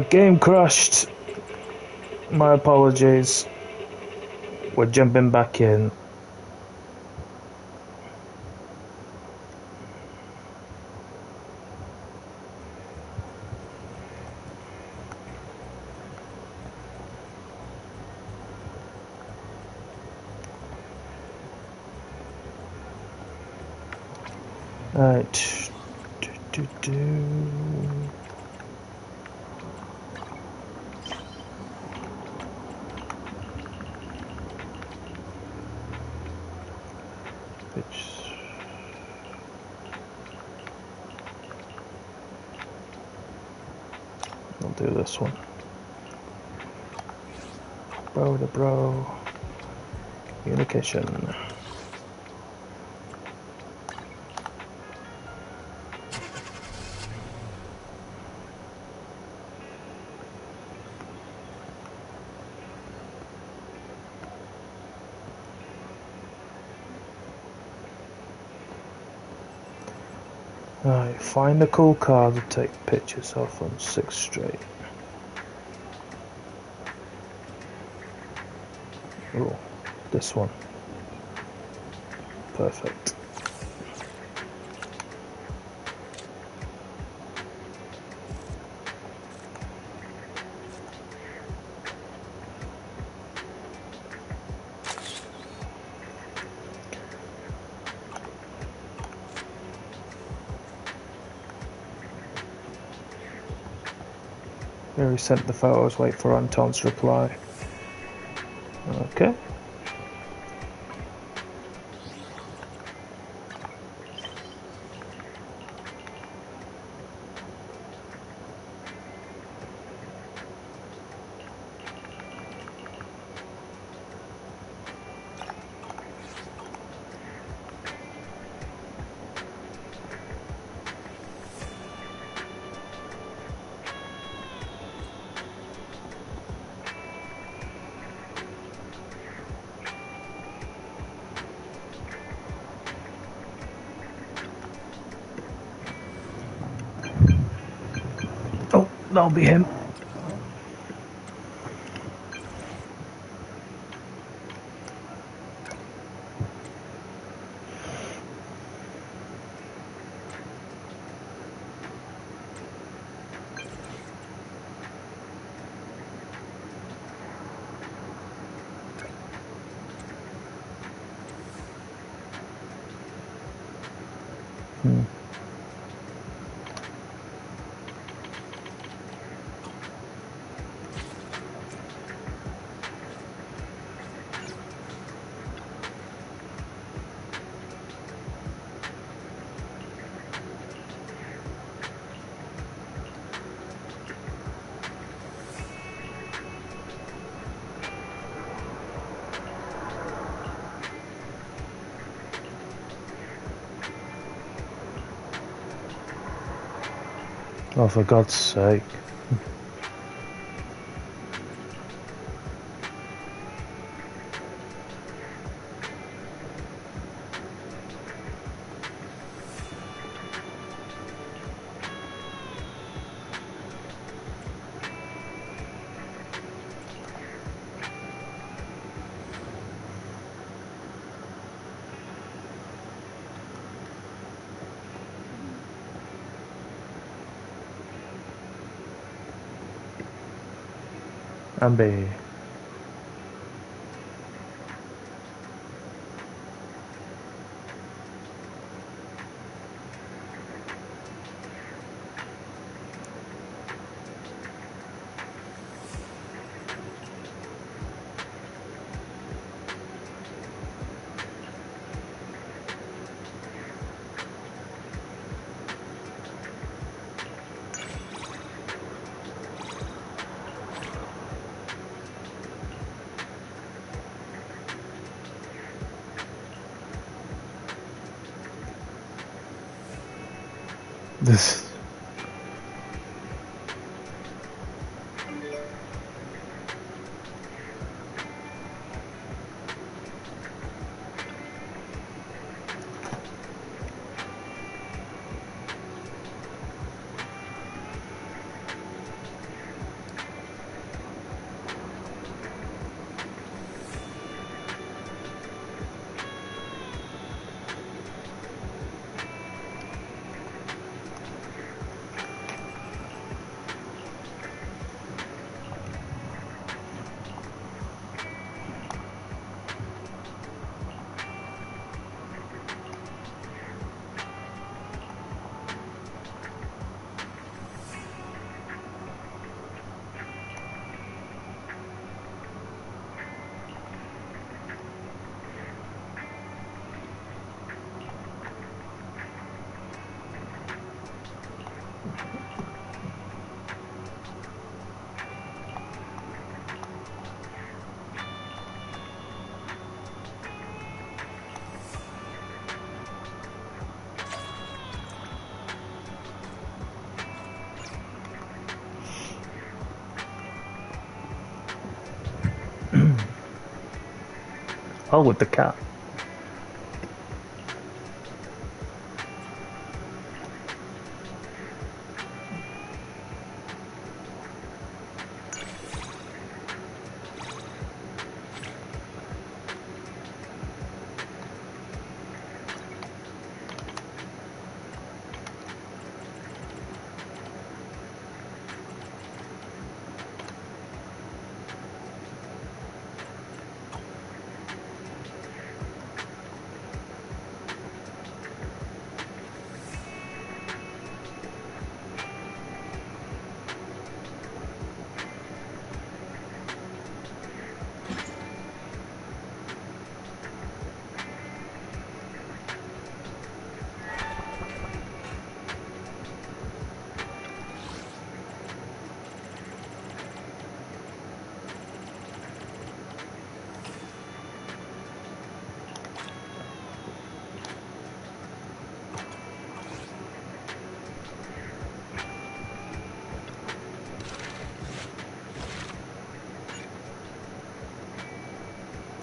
Game crashed. My apologies. We're jumping back in. Right. I'll do this one. Bro to bro. Communication. Right, find a cool car to take pictures of on 6th Street. Oh, this one. Perfect. Already sent the photos, wait for Anton's reply. Okay. Oh, that'll be him. Oh, for God's sake. Ambi. This. hell with the cat.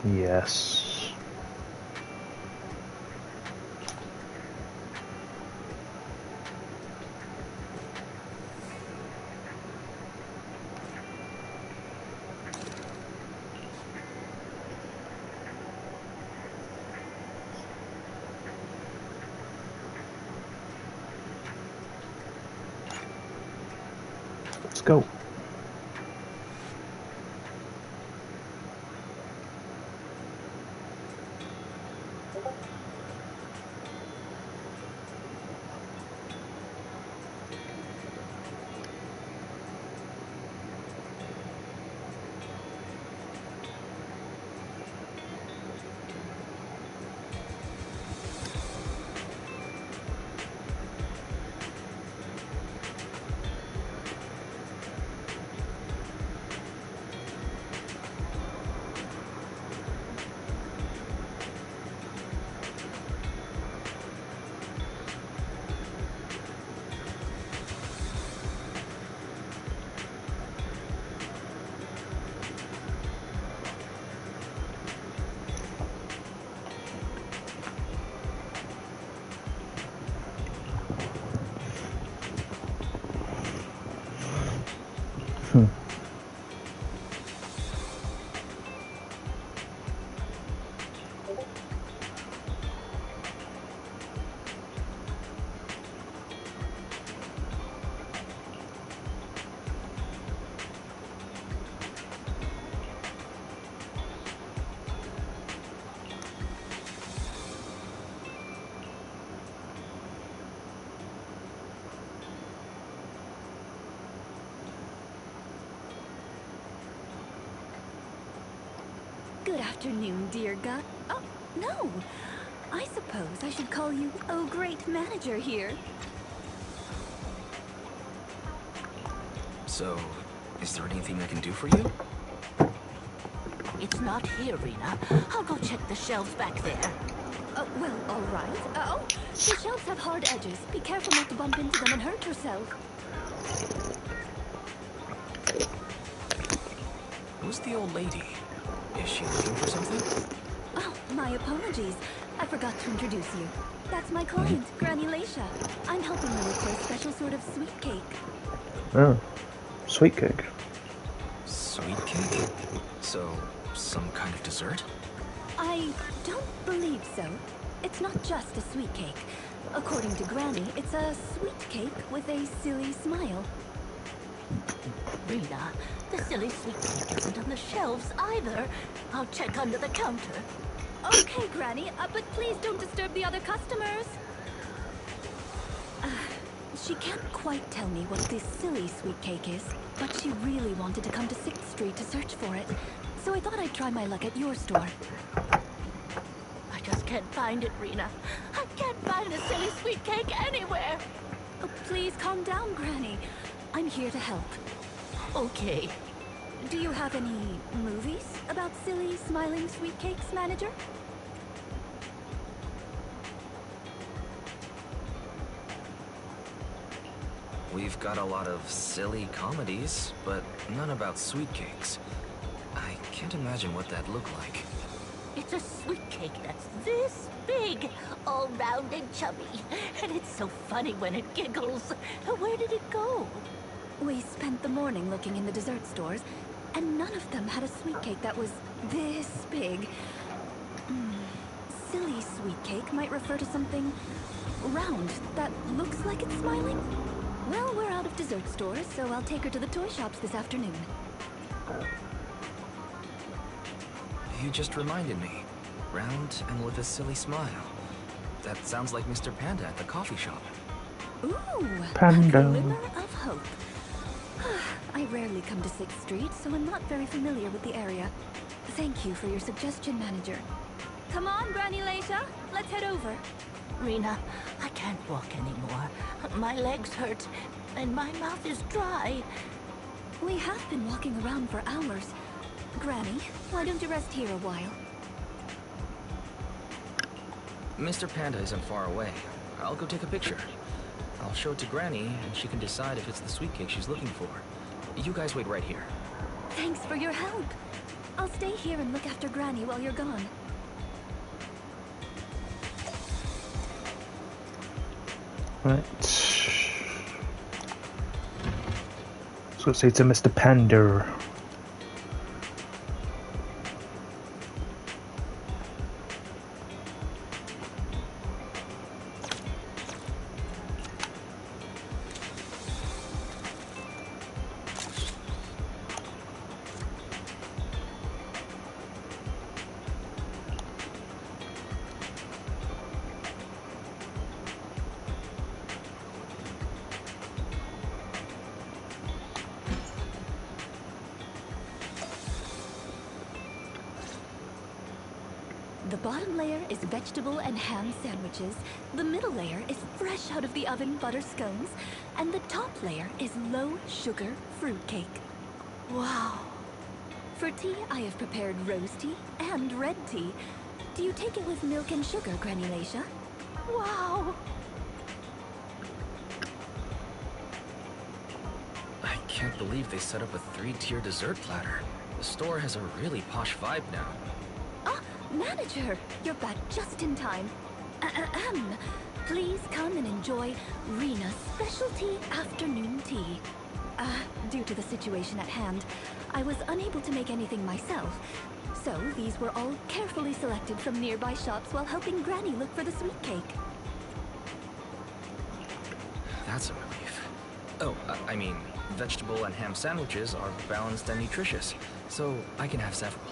Yes. Let's go. Good afternoon, dear God. Oh, no. I suppose I should call you, oh, great manager here. So, is there anything I can do for you? It's not here, Rina. I'll go check the shelves back there. Oh, well, all right. Oh, the shelves have hard edges. Be careful not to bump into them and hurt yourself. Who's the old lady? Is she looking for something? Oh, my apologies. I forgot to introduce you. That's my client, Granny Laisha. I'm helping her with her special sort of sweet cake. Oh, sweet cake. Sweet cake? So, some kind of dessert? I don't believe so. It's not just a sweet cake. According to Granny, it's a sweet cake with a silly smile. Rina, the silly sweet cake isn't on the shelves either. I'll check under the counter. Okay, Granny, but please don't disturb the other customers. She can't quite tell me what this silly sweet cake is, but she really wanted to come to 6th Street to search for it. So I thought I'd try my luck at your store. I just can't find it, Rina. I can't find the silly sweet cake anywhere. Oh, please calm down, Granny. I'm here to help. Okay. Do you have any movies about silly, smiling sweet cakes, manager? We've got a lot of silly comedies, but none about sweet cakes. I can't imagine what that'd look like. It's a sweet cake that's this big, all round and chubby. And it's so funny when it giggles. Where did it go? We spent the morning looking in the dessert stores, and none of them had a sweet cake that was this big. Silly sweet cake might refer to something round that looks like it's smiling. Well, we're out of dessert stores, so I'll take her to the toy shops this afternoon. You just reminded me. Round and with a silly smile. That sounds like Mr. Panda at the coffee shop. Ooh, Panda. a glimmer of hope. I rarely come to 6th Street, so I'm not very familiar with the area. Thank you for your suggestion, manager. Come on, Granny Leisha, let's head over. Rina, I can't walk anymore. My legs hurt, and my mouth is dry. We have been walking around for hours. Granny, why don't you rest here a while? Mr. Panda isn't far away. I'll go take a picture. I'll show it to Granny, and she can decide if it's the sweet cake she's looking for. You guys wait right here. Thanks for your help. I'll stay here and look after Granny while you're gone. Right. So say to Mr. Panda. The bottom layer is vegetable and ham sandwiches, the middle layer is fresh out of the oven butter scones, and the top layer is low-sugar fruitcake. Wow. For tea, I have prepared rose tea and red tea. Do you take it with milk and sugar, Granny Leisha? Wow. I can't believe they set up a 3-tier dessert platter. The store has a really posh vibe now. Ah, manager, you're back just in time. Please come and enjoy Rina's specialty afternoon tea. Due to the situation at hand, I was unable to make anything myself. So these were all carefully selected from nearby shops while helping Granny look for the sweet cake. That's a relief. Oh, I mean, vegetable and ham sandwiches are balanced and nutritious, so I can have several.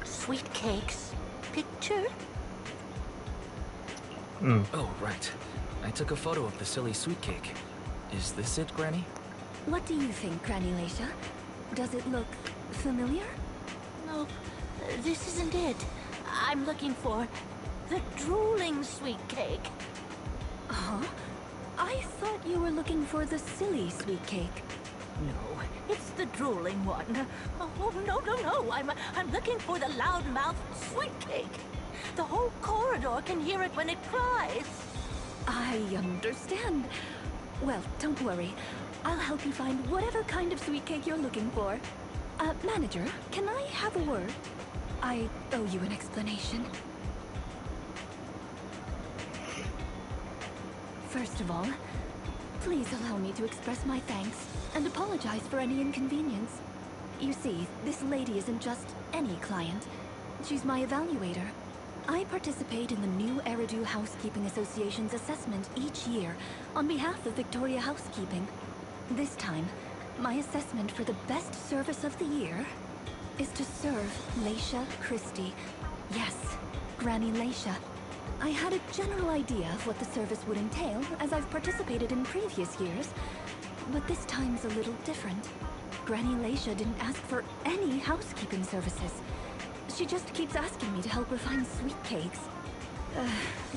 Sweet cakes. Picture? Oh, right. I took a photo of the silly sweet cake. Is this it, Granny? What do you think, Granny Leisha? Does it look familiar? Nope. This isn't it. I'm looking for the drooling sweet cake. Huh? I thought you were looking for the silly sweet cake. No, it's the drooling one. Oh, no. I'm looking for the loudmouth sweet cake. The whole corridor can hear it when it cries. I understand. Well, don't worry. I'll help you find whatever kind of sweet cake you're looking for. Manager, can I have a word? I owe you an explanation. First of all, please allow me to express my thanks and apologize for any inconvenience. You see, this lady isn't just any client. She's my evaluator. I participate in the new Eridu Housekeeping Association's assessment each year on behalf of Victoria Housekeeping. This time, my assessment for the best service of the year is to serve Leisha Christie. Yes, Granny Leisha. I had a general idea of what the service would entail, as I've participated in previous years. But this time's a little different. Granny Leisha didn't ask for any housekeeping services. She just keeps asking me to help her find sweet cakes.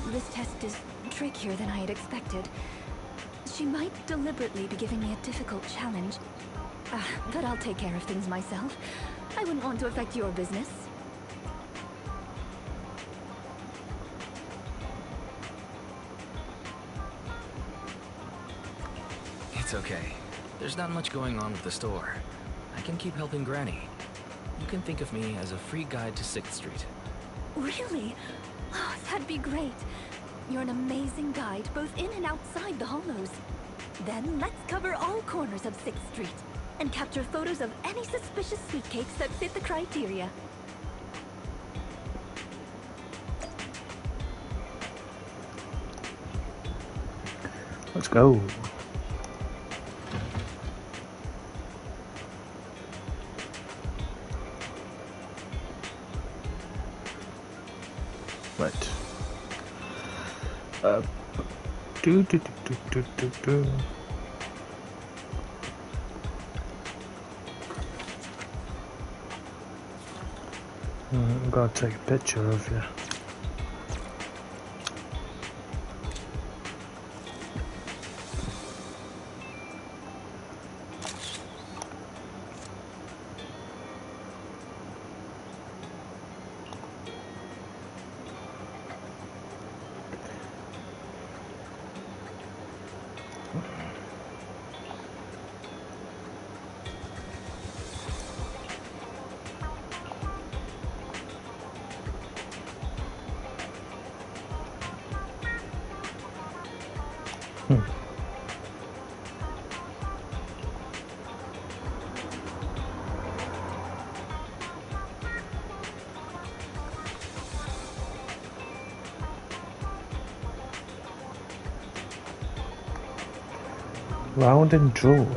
This test is trickier than I had expected. She might deliberately be giving me a difficult challenge. But I'll take care of things myself. I wouldn't want to affect your business. It's okay. There's not much going on with the store. I can keep helping Granny. can think of me as a free guide to 6th Street. Really? Oh, that'd be great. You're an amazing guide, both in and outside the hollows. Then let's cover all corners of 6th Street and capture photos of any suspicious sweet cakes that fit the criteria. Let's go. Right. Do. I'm gonna take a picture of you. Round and jewelry.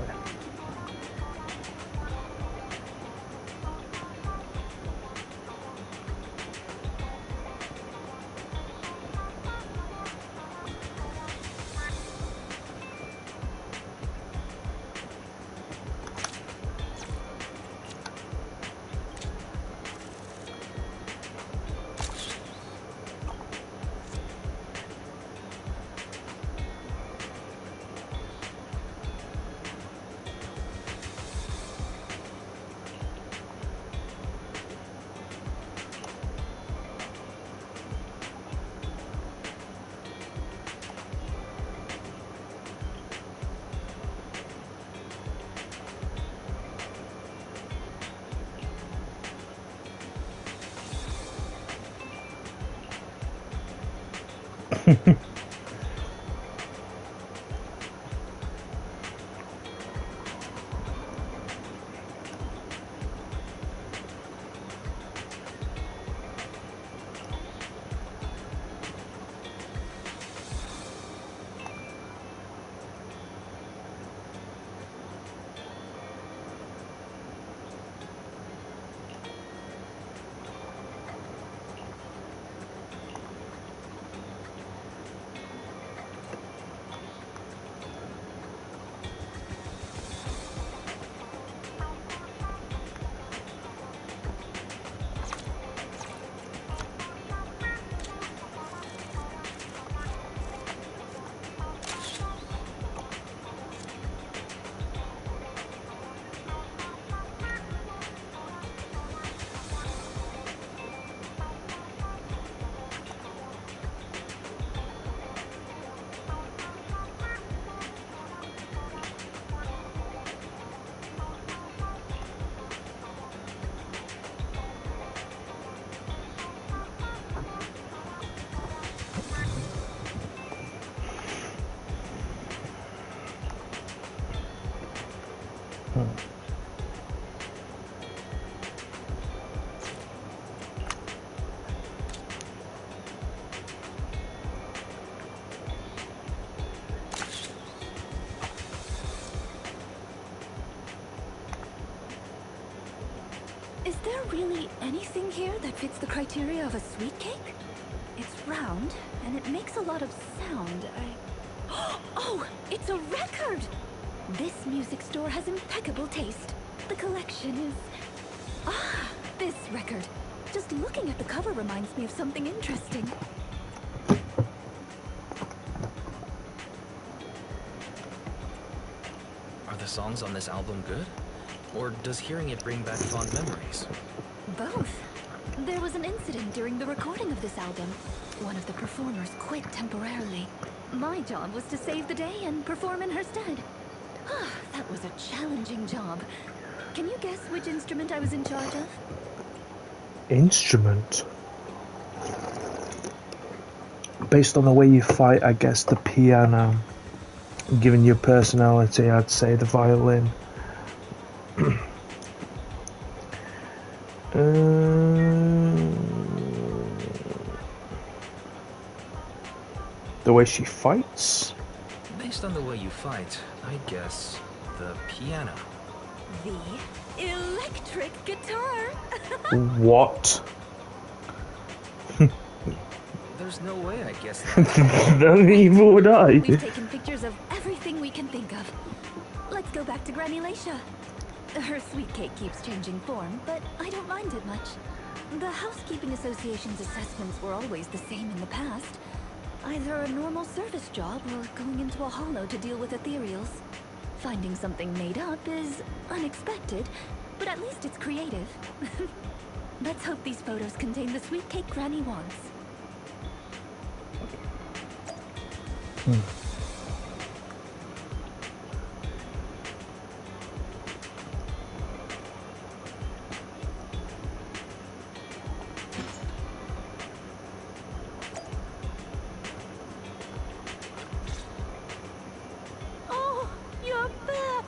Is there really anything here that fits the criteria of a sweet cake? It's round, and it makes a lot of sound. Oh, it's a record! This music store has impeccable taste. The collection is... Ah, this record. Just looking at the cover reminds me of something interesting. Are the songs on this album good? Or does hearing it bring back fond memories? Both. There was an incident during the recording of this album. One of the performers quit temporarily. My job was to save the day and perform in her stead. That was a challenging job. Can you guess which instrument I was in charge of? Instrument? Based on the way you fight, I guess the piano. Given your personality, I'd say the violin. The way she fights? Based on the way you fight, I guess the piano. The electric guitar! What? There's no way I guessed that. Neither would I. We've taken pictures of everything we can think of. Let's go back to Granny Leisha. Her sweet cake keeps changing form, but I don't mind it much. The Housekeeping Association's assessments were always the same in the past. Either a normal service job or going into a hollow to deal with ethereals. Finding something made up is unexpected, but at least it's creative. Let's hope these photos contain the sweet cake Granny wants. Oh, you're back!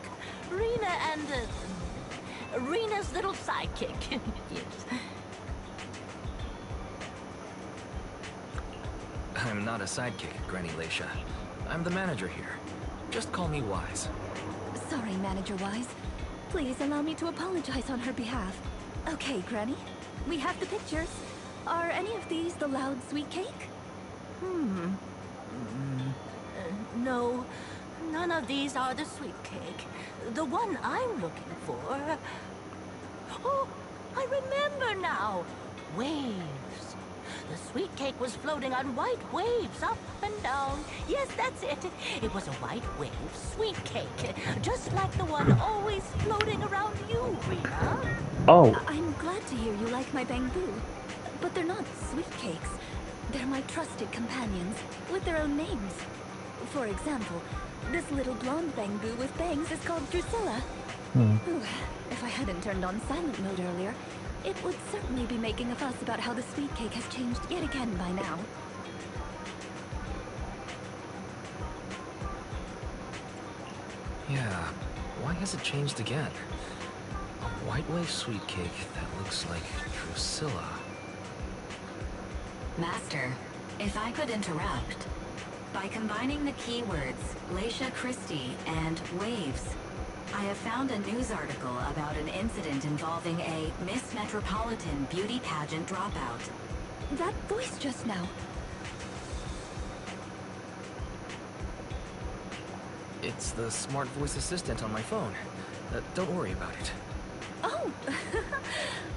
Rina and, Rina's little sidekick. Yes. I'm not a sidekick, Granny Leisha. I'm the manager here. Just call me Wise. Sorry, Manager Wise. Please allow me to apologize on her behalf. Okay, Granny. We have the pictures. Are any of these the loud sweet cake? No, none of these are the sweet cake. The one I'm looking for... Oh, I remember now. Waves. The sweet cake was floating on white waves up and down. Yes, that's it. It was a white wave sweet cake. Just like the one always floating around you, Rina. Oh. I'm glad to hear you like my bamboo. But they're not sweet cakes. They're my trusted companions, with their own names. For example, this little blonde bamboo with bangs is called Drusilla. Ooh, if I hadn't turned on silent mode earlier, it would certainly be making a fuss about how the sweet cake has changed yet again by now. Yeah, why has it changed again? A white wave sweet cake that looks like Drusilla. Master, if I could interrupt. By combining the keywords Leisha Christie and waves, I have found a news article about an incident involving a Miss Metropolitan beauty pageant dropout. That voice just now. It's the smart voice assistant on my phone. Don't worry about it. Oh!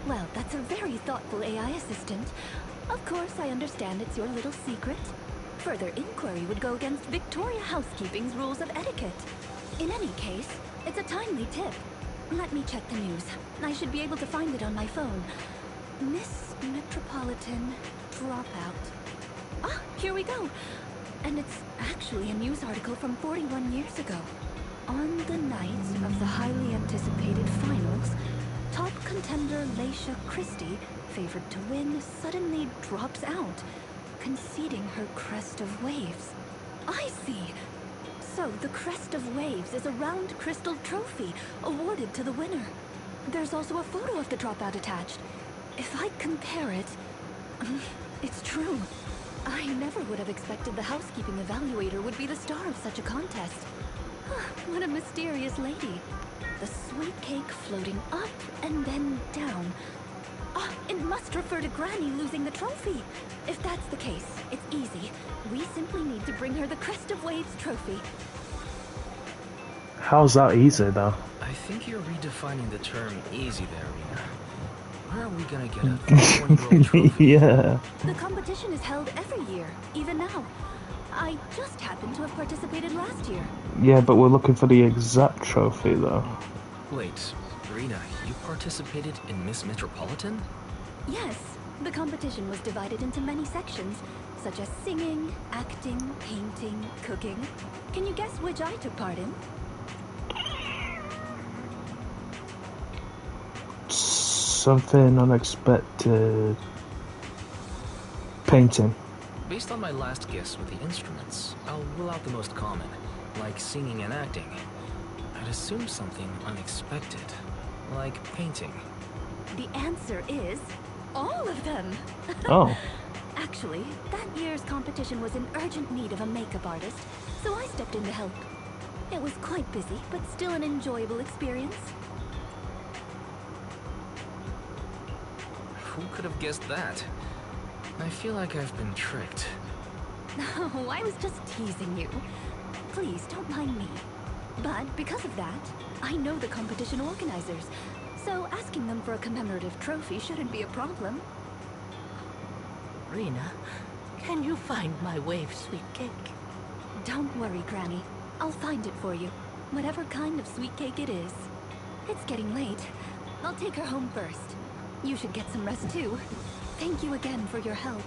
Well, that's a very thoughtful AI assistant. Of course, I understand it's your little secret. Further inquiry would go against Victoria Housekeeping's rules of etiquette. In any case, it's a timely tip. Let me check the news. I should be able to find it on my phone. Miss Metropolitan Dropout. Ah, here we go. And it's actually a news article from 41 years ago. On the night of the highly anticipated finals, top contender Leisha Christie, favored to win, suddenly drops out, conceding her crest of waves. I see. So the crest of waves is a round crystal trophy awarded to the winner. There's also a photo of the dropout attached. If I compare it, it's true. I never would have expected the housekeeping evaluator would be the star of such a contest. What a mysterious lady. The sweet cake floating up and then down. It must refer to Granny losing the trophy. If that's the case, it's easy. We simply need to bring her the Crest of Waves trophy. How's that easy, though? I think you're redefining the term easy there, Rina. Where are we gonna get a 21-year-old trophy? Yeah. The competition is held every year, even now. I just happened to have participated last year. Yeah, but we're looking for the exact trophy, though. Wait, Rina, you participated in Miss Metropolitan? Yes, the competition was divided into many sections, such as singing, acting, painting, cooking. Can you guess which I took part in? something unexpected. Painting. Based on my last guess with the instruments, I'll rule out the most common, like singing and acting. I'd assume something unexpected, like painting. The answer is all of them. Oh. Actually, that year's competition was in urgent need of a makeup artist, so I stepped in to help. It was quite busy, but still an enjoyable experience. Who could have guessed that? I feel like I've been tricked. No, I was just teasing you. Please, don't mind me. But because of that, I know the competition organizers, so asking them for a commemorative trophy shouldn't be a problem. Rina, can you find my wave sweet cake? Don't worry, Granny. I'll find it for you. Whatever kind of sweet cake it is. It's getting late. I'll take her home first. You should get some rest too. Thank you again for your help.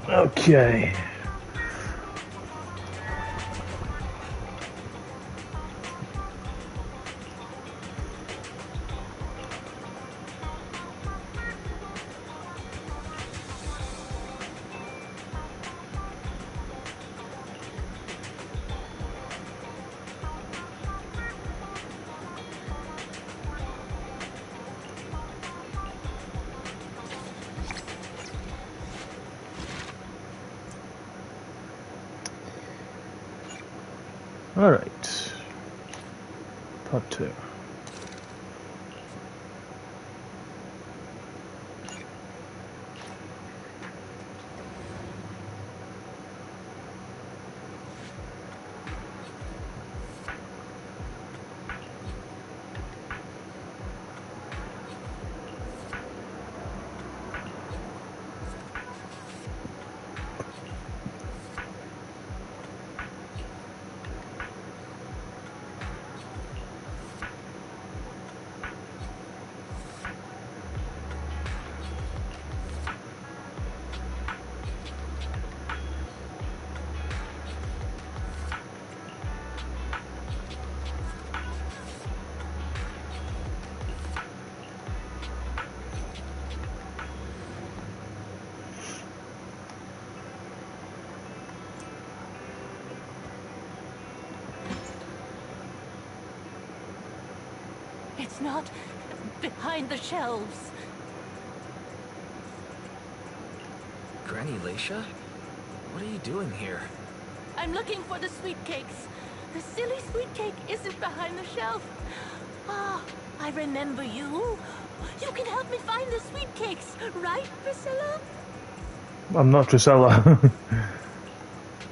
Okay. All right. Part 2. It's not behind the shelves. Granny Leisha? What are you doing here? I'm looking for the sweet cakes. The silly sweet cake isn't behind the shelf. Ah, I remember you. You can help me find the sweet cakes, right, Priscilla? I'm not Drusilla.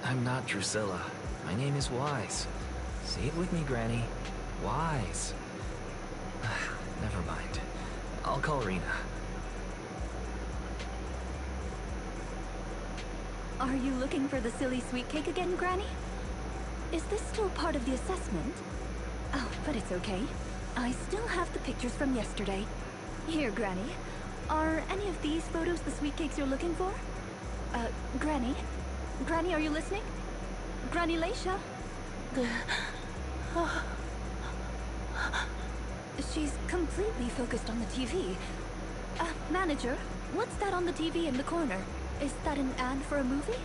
I'm not Drusilla. My name is Wise. Say it with me, Granny. Wise. Never mind. I'll call Rina. Are you looking for the silly sweet cake again, Granny? Is this still part of the assessment? Oh, but it's okay. I still have the pictures from yesterday. Here, Granny. Are any of these photos the sweet cakes you're looking for? Granny? Granny, are you listening? Granny Leisha? She's completely focused on the TV. Manager, what's that on the TV in the corner? Is that an ad for a movie?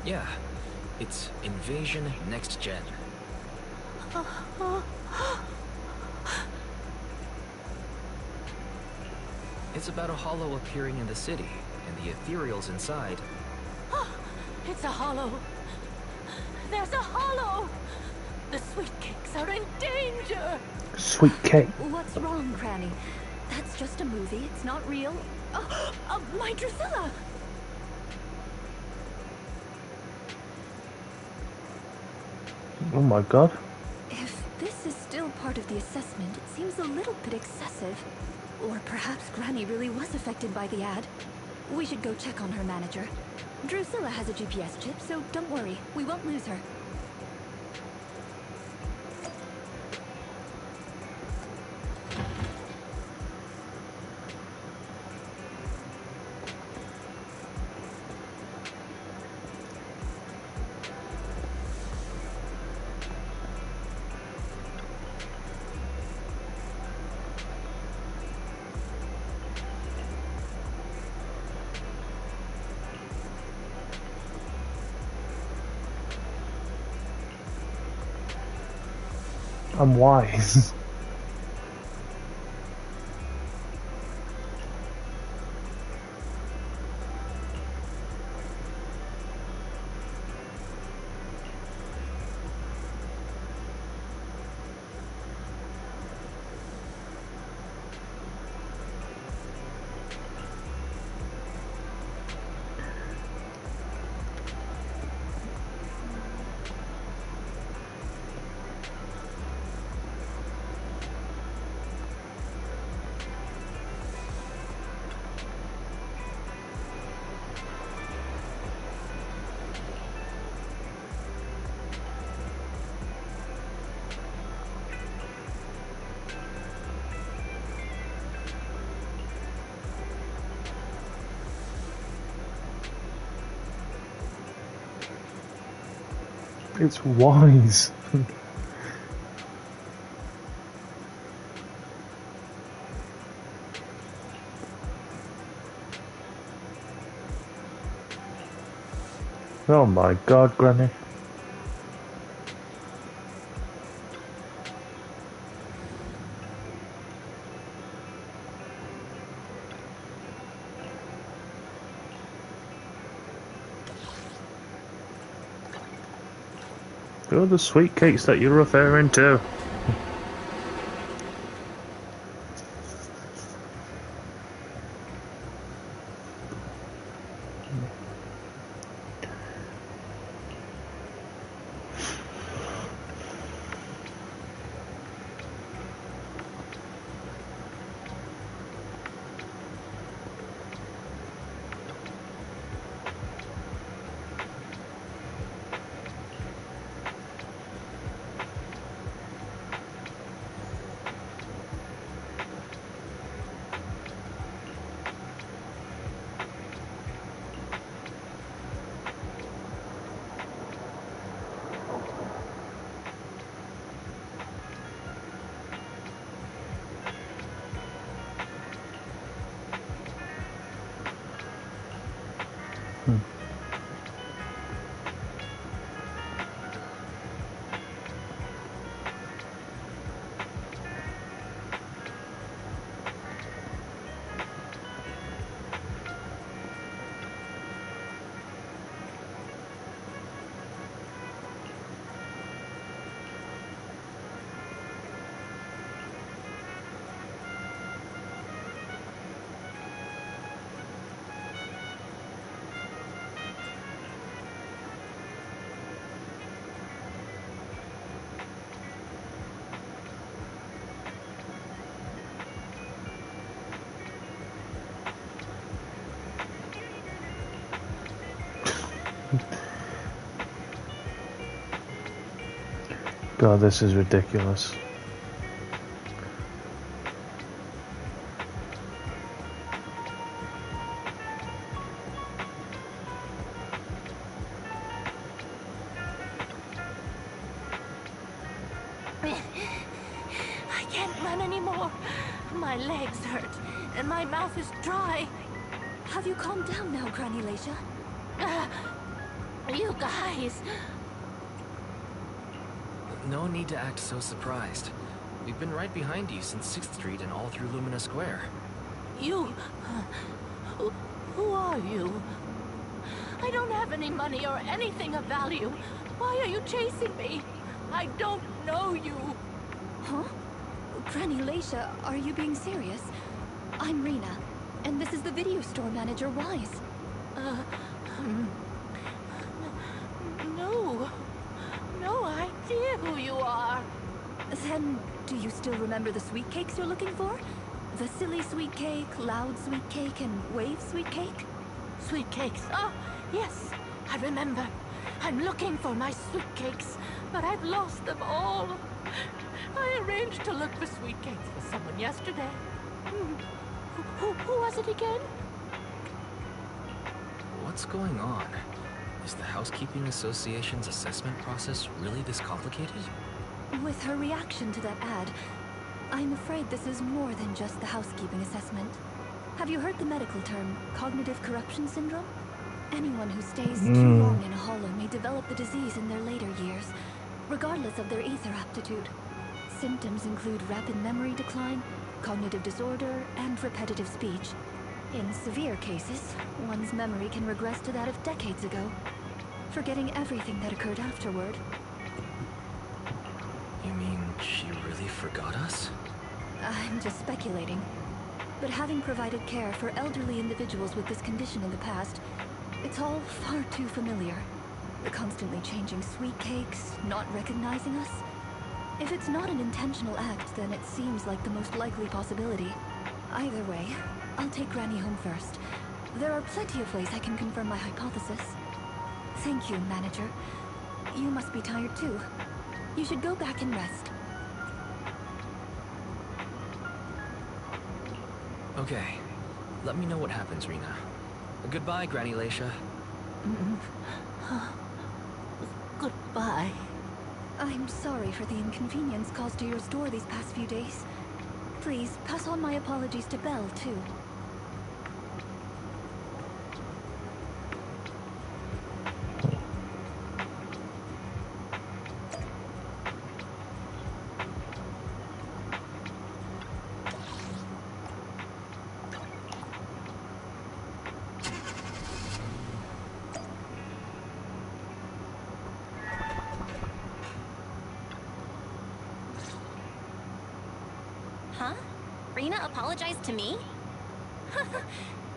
Yeah. It's Invasion Next Gen. It's about a hollow appearing in the city, and the ethereals inside. It's a hollow. There's a hollow. The sweet cakes are in danger. Sweet cake. What's wrong, Granny? That's just a movie. It's not real. Oh, my Drusilla! Oh my god. If this is still part of the assessment, it seems a little bit excessive. Or perhaps Granny really was affected by the ad. We should go check on her, manager. Drusilla has a GPS chip, so don't worry. We won't lose her. I'm wise. It's wise. Oh my god, Granny. Oh, the sweet cakes that you're referring to. God, this is ridiculous. I can't run anymore. My legs hurt, and my mouth is dry. Have you calmed down now, Granny Leisha? You guys... No need to act so surprised. We've been right behind you since 6th Street and all through Lumina Square. You... Who are you? I don't have any money or anything of value. Why are you chasing me? I don't know you. Huh? Granny Leisha, are you being serious? I'm Rina, and this is the video store manager, Wise. No idea who you are. Then, do you still remember the sweet cakes you're looking for? The silly sweet cake, loud sweet cake, and wave sweet cake? Sweet cakes. Oh, yes, I remember. I'm looking for my sweet cakes, but I've lost them all. I arranged to look for sweet cakes for someone yesterday. Who was it again? What's going on? Is the Housekeeping Association's assessment process really this complicated? With her reaction to that ad, I'm afraid this is more than just the housekeeping assessment. Have you heard the medical term, cognitive corruption syndrome? Anyone who stays too long in a hollow may develop the disease in their later years, regardless of their ether aptitude. Symptoms include rapid memory decline, cognitive disorder, and repetitive speech. In severe cases, one's memory can regress to that of decades ago, forgetting everything that occurred afterward. You mean she really forgot us? I'm just speculating. But having provided care for elderly individuals with this condition in the past, it's all far too familiar. The constantly changing sweet cakes, not recognizing us. If it's not an intentional act, then it seems like the most likely possibility. Either way, I'll take Granny home first. There are plenty of ways I can confirm my hypothesis. Thank you, Manager. You must be tired too. You should go back and rest. Okay. Let me know what happens, Rina. Goodbye, Granny Leisha. Goodbye. I'm sorry for the inconvenience caused to your store these past few days. Please, pass on my apologies to Belle, too. Huh? Rina apologized to me?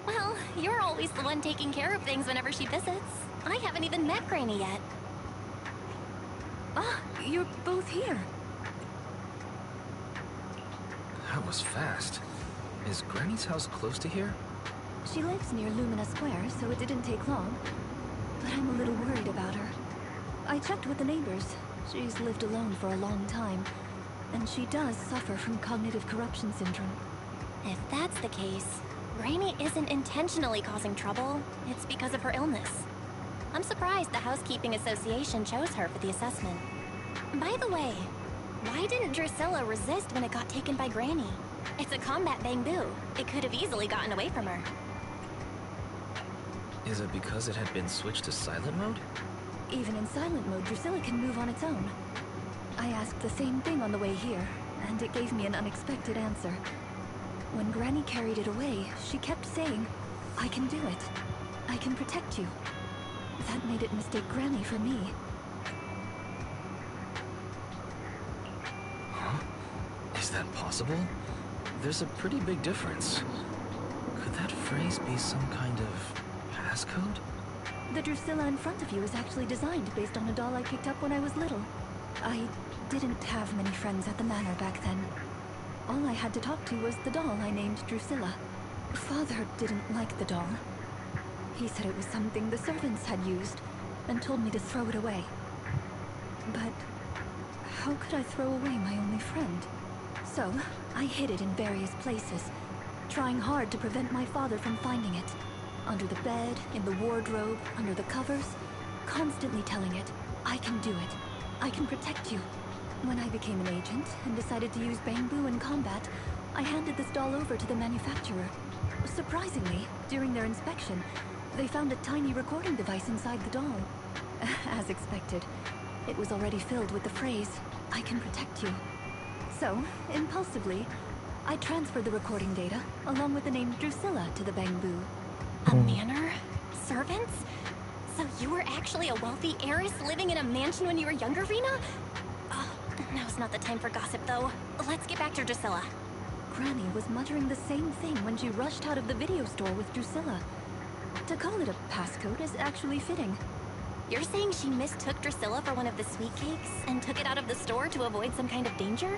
Well, you're always the one taking care of things whenever she visits. I haven't even met Granny yet. Ah, you're both here. That was fast. Is Granny's house close to here? She lives near Lumina Square, so it didn't take long. But I'm a little worried about her. I checked with the neighbors. She's lived alone for a long time. And she does suffer from cognitive corruption syndrome. If that's the case, Granny isn't intentionally causing trouble. It's because of her illness. I'm surprised the Housekeeping Association chose her for the assessment. By the way, why didn't Drusilla resist when it got taken by Granny? It's a combat bamboo. It could have easily gotten away from her. Is it because it had been switched to silent mode? Even in silent mode, Drusilla can move on its own. I asked the same thing on the way here, and it gave me an unexpected answer. When Granny carried it away, she kept saying, "I can do it. I can protect you." That made it mistake Granny for me. Huh? Is that possible? There's a pretty big difference. Could that phrase be some kind of passcode? The Drusilla in front of you is actually designed based on a doll I picked up when I was little. I didn't have many friends at the manor back then. All I had to talk to was the doll I named Drusilla. Father didn't like the doll. He said it was something the servants had used, and told me to throw it away. But how could I throw away my only friend? So, I hid it in various places, trying hard to prevent my father from finding it. Under the bed, in the wardrobe, under the covers, constantly telling it, "I can do it. I can protect you." When I became an agent and decided to use bamboo in combat, I handed this doll over to the manufacturer. Surprisingly, during their inspection, they found a tiny recording device inside the doll. As expected, it was already filled with the phrase, "I can protect you." So, impulsively, I transferred the recording data, along with the name Drusilla, to the bamboo. A manor? Servants? So you were actually a wealthy heiress living in a mansion when you were younger, Rina? Oh, now's not the time for gossip, though. Let's get back to Drusilla. Granny was muttering the same thing when she rushed out of the video store with Drusilla. To call it a passcode is actually fitting. You're saying she mistook Drusilla for one of the sweet cakes and took it out of the store to avoid some kind of danger?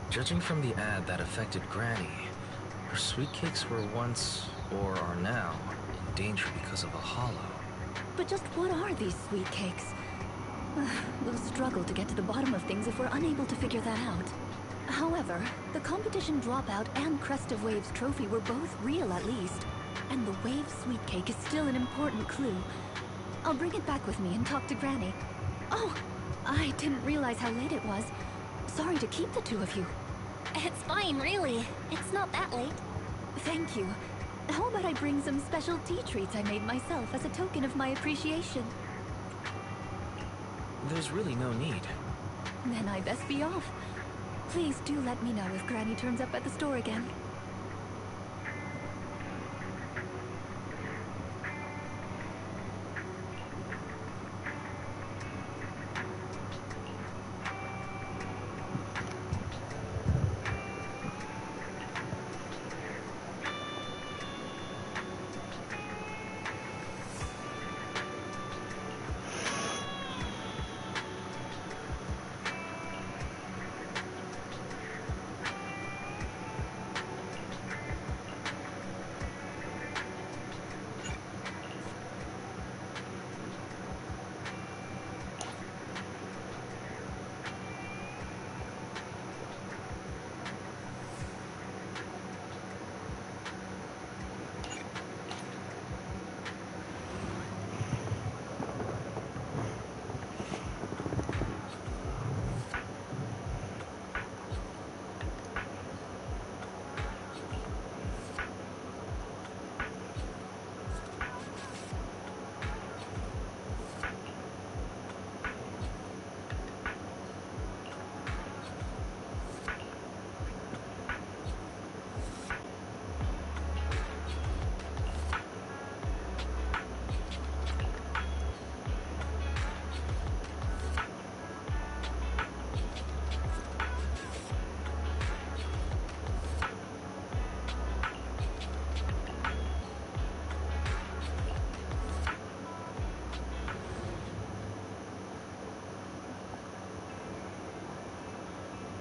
Judging from the ad that affected Granny, her sweet cakes were once, or are now, in danger because of a hollow. But just what are these sweet cakes? We'll struggle to get to the bottom of things if we're unable to figure that out. However, the competition dropout and Crest of Waves trophy were both real at least. And the Wave sweet cake is still an important clue. I'll bring it back with me and talk to Granny. Oh, I didn't realize how late it was. Sorry to keep the two of you. It's fine, really. It's not that late. Thank you. How about I bring some special tea treats I made myself as a token of my appreciation? There's really no need. Then I best be off. Please do let me know if Granny turns up at the store again.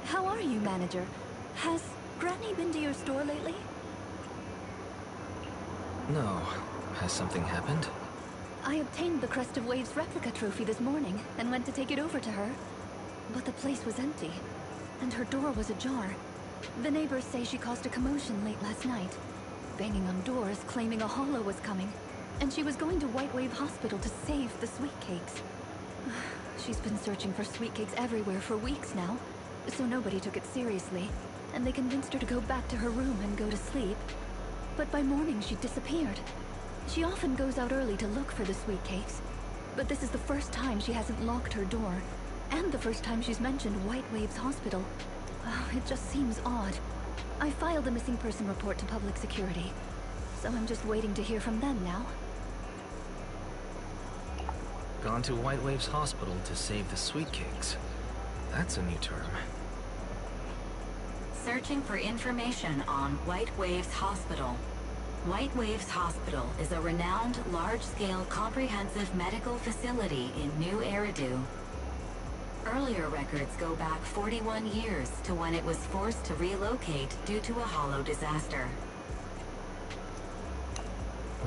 How are you, manager? Has Granny been to your store lately? No. Has something happened? I obtained the Crest of Waves replica trophy this morning and went to take it over to her. But the place was empty, and her door was ajar. The neighbors say she caused a commotion late last night, banging on doors claiming a hollow was coming, and she was going to White Wave Hospital to save the sweet cakes. She's been searching for sweet cakes everywhere for weeks now, so nobody took it seriously, and they convinced her to go back to her room and go to sleep. But by morning, she disappeared. She often goes out early to look for the sweet cakes, but this is the first time she hasn't locked her door, and the first time she's mentioned White Waves Hospital. It just seems odd. I filed a missing person report to public security, so I'm just waiting to hear from them now. Gone to White Waves Hospital to save the sweet cakes. That's a new term. Searching for information on White Waves Hospital. White Waves Hospital is a renowned, large-scale, comprehensive medical facility in New Eridu. Earlier records go back 41 years to when it was forced to relocate due to a hollow disaster.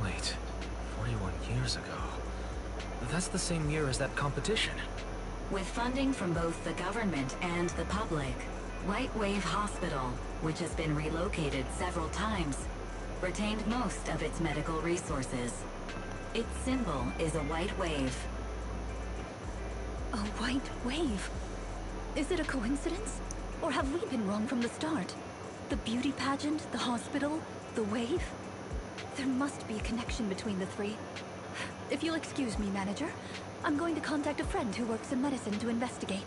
Wait, 41 years ago? That's the same year as that competition. With funding from both the government and the public, White Wave Hospital, which has been relocated several times, retained most of its medical resources. Its symbol is a white wave. A white wave? Is it a coincidence? Or have we been wrong from the start? The beauty pageant, the hospital, the wave? There must be a connection between the three. If you'll excuse me, manager, I'm going to contact a friend who works in medicine to investigate.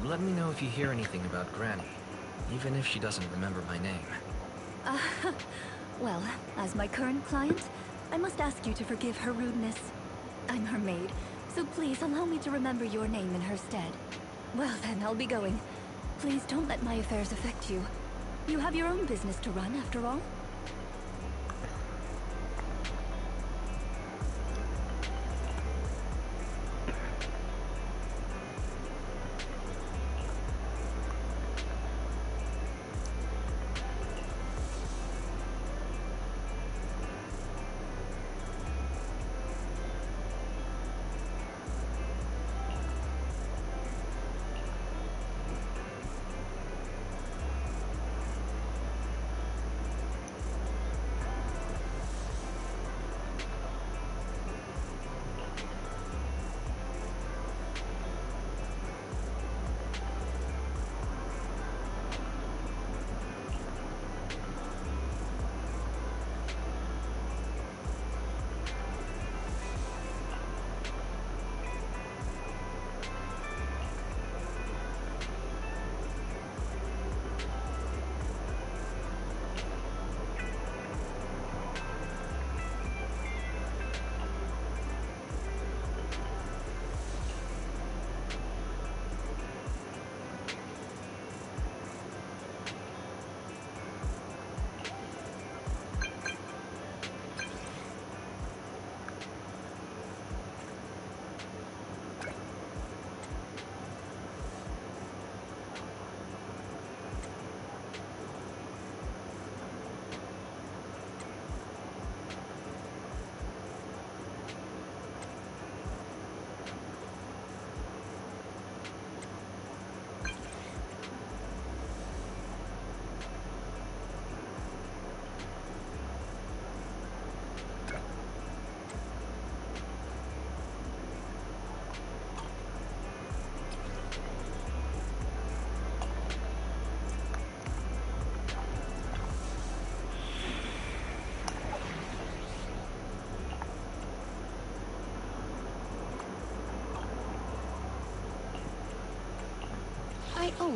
Let me know if you hear anything about Granny, even if she doesn't remember my name. Well, as my current client, I must ask you to forgive her rudeness. I'm her maid, so please allow me to remember your name in her stead. Well then, I'll be going. Please don't let my affairs affect you. You have your own business to run, after all.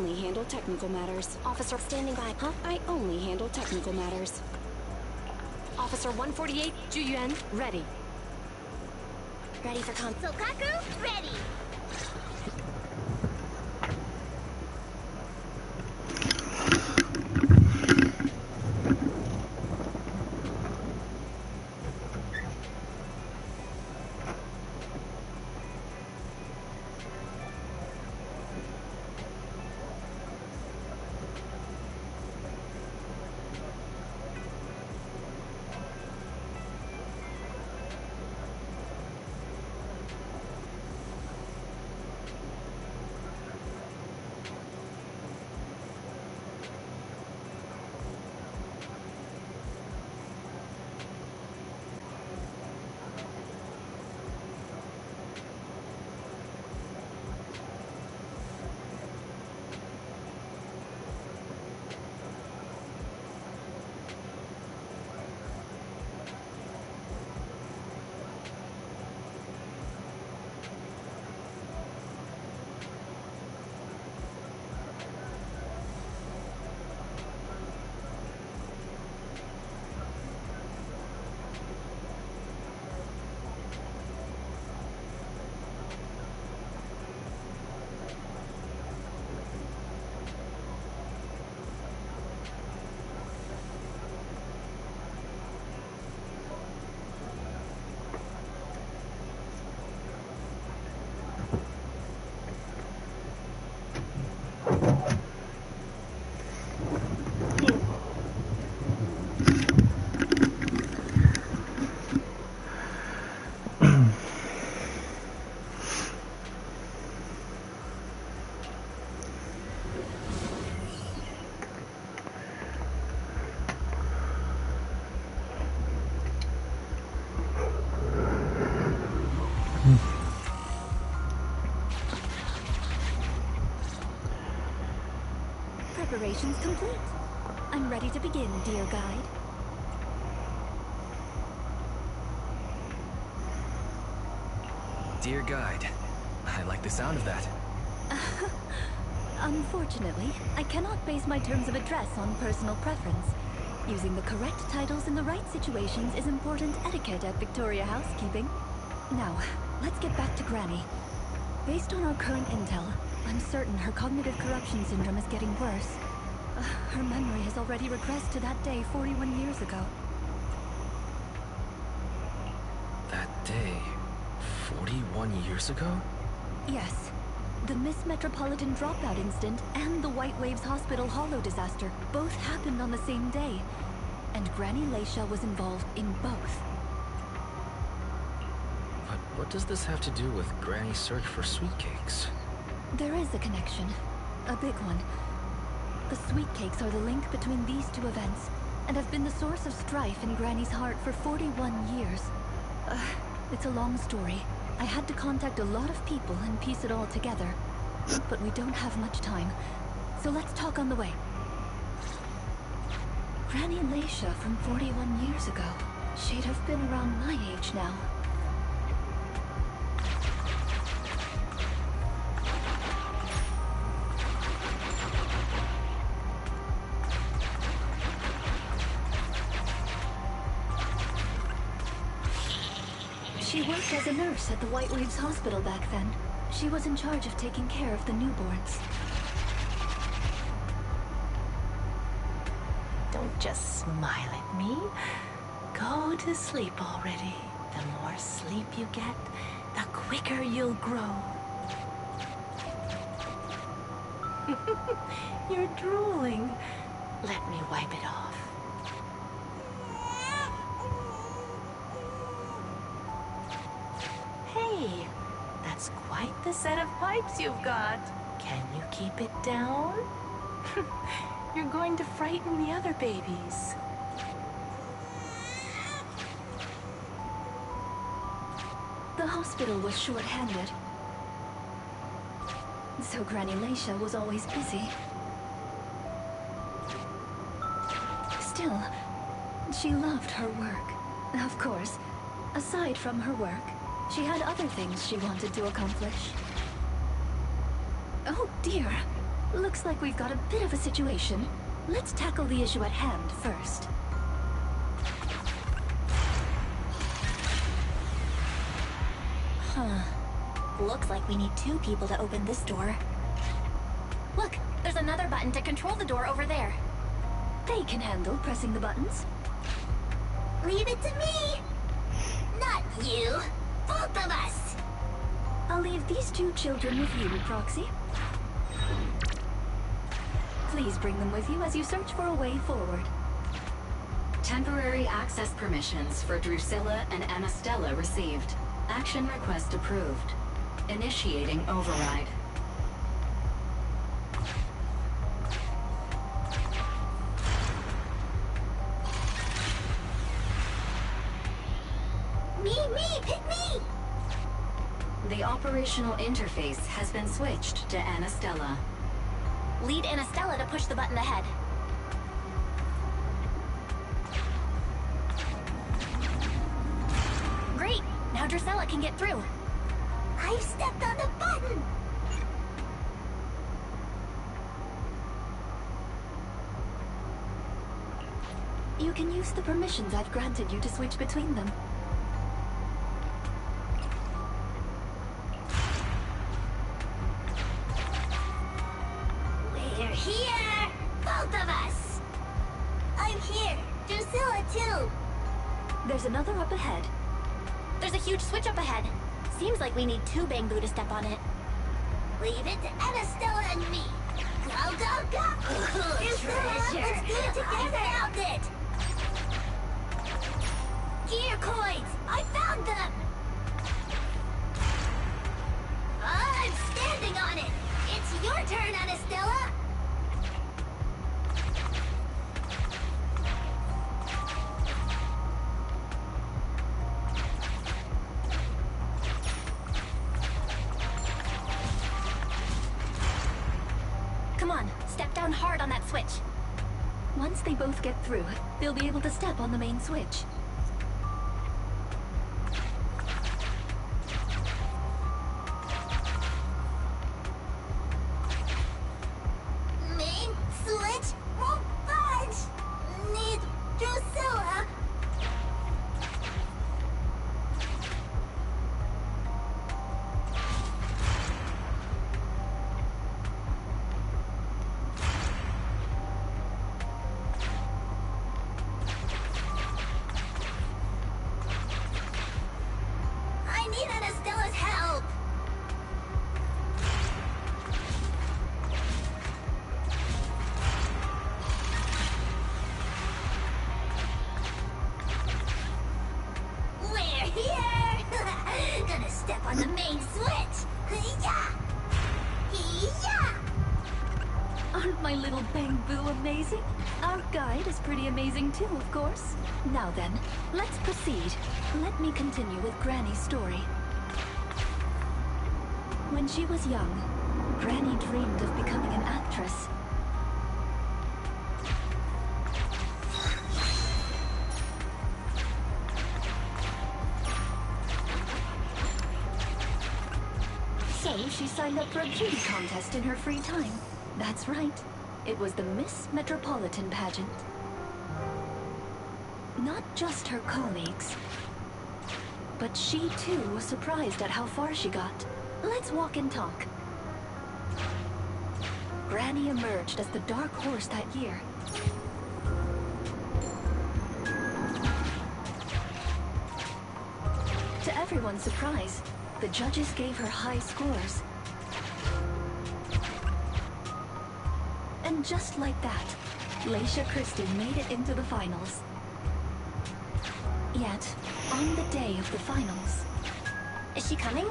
only handle technical matters. Officer standing by. Huh? I only handle technical matters. Officer 148, Juyuan, ready. Ready for Sokaku, ready. Preparations complete. I'm ready to begin, dear guide. Dear guide. I like the sound of that. Unfortunately, I cannot base my terms of address on personal preference. Using the correct titles in the right situations is important etiquette at Victoria Housekeeping. Now, let's get back to Granny. Based on our current intel, I'm certain her cognitive corruption syndrome is getting worse. Her memory has already regressed to that day 41 years ago. That day... 41 years ago? Yes. The Miss Metropolitan dropout incident and the White Waves Hospital Hollow disaster both happened on the same day. And Granny Leisha was involved in both. But what does this have to do with Granny's search for sweet cakes? There is a connection. A big one. The sweet cakes are the link between these two events, and have been the source of strife in Granny's heart for 41 years. It's a long story. I had to contact a lot of people and piece it all together. But we don't have much time, so let's talk on the way. Granny Leisha from 41 years ago. She'd have been around my age now. She worked as a nurse at the White Waves Hospital back then. She was in charge of taking care of the newborns. Don't just smile at me. Go to sleep already. The more sleep you get, the quicker you'll grow. You're drooling. Let me wipe it off. Hey, that's quite the set of pipes you've got. Can you keep it down? You're going to frighten the other babies. The hospital was short-handed, so Granny Leisha was always busy. Still, she loved her work. Of course, aside from her work, she had other things she wanted to accomplish. Oh dear, Looks like we've got a bit of a situation. Let's tackle the issue at hand first. Huh. Looks like we need 2 people to open this door. Look, there's another button to control the door over there. They can handle pressing the buttons. Leave it to me! Not you! Both of us! I'll leave these 2 children with you, Proxy. Please bring them with you as you search for a way forward. Temporary access permissions for Drusilla and Anastella received. Action request approved. Initiating override. Me! Pick me! The operational interface has been switched to Anastella. Lead Anastella to push the button ahead. Great! Now Drusilla can get through. I've stepped on the button! You can use the permissions I've granted you to switch between them. We're here! Both of us! I'm here! Drusilla too! There's another up ahead. There's a huge switch up ahead. Seems like we need 2 Bamboo to step on it. Leave it to Anastella and me! Go! Drusilla, let's do it together! I found it! Gear coins! I found them! I'm standing on it! It's your turn, Anastella! Come on, step down hard on that switch. Once they both get through, they'll be able to step on the main switch. Main switch won't budge! Need Drusilla! I need Anastella's help! We're here! Gonna step on the main switch! Yeah! Yeah! Aren't my little Bamboo amazing? Our guide is pretty amazing too, of course. Now then, let's proceed. Let me continue with Granny's story. When she was young, Granny dreamed of becoming an actress. So she signed up for a beauty contest in her free time. That's right. It was the Miss Metropolitan pageant. Not just her colleagues, but she too was surprised at how far she got. Let's walk and talk. Granny emerged as the dark horse that year. To everyone's surprise, the judges gave her high scores. And just like that, Leisha Christie made it into the finals. Yet, on the day of the finals... Is she coming?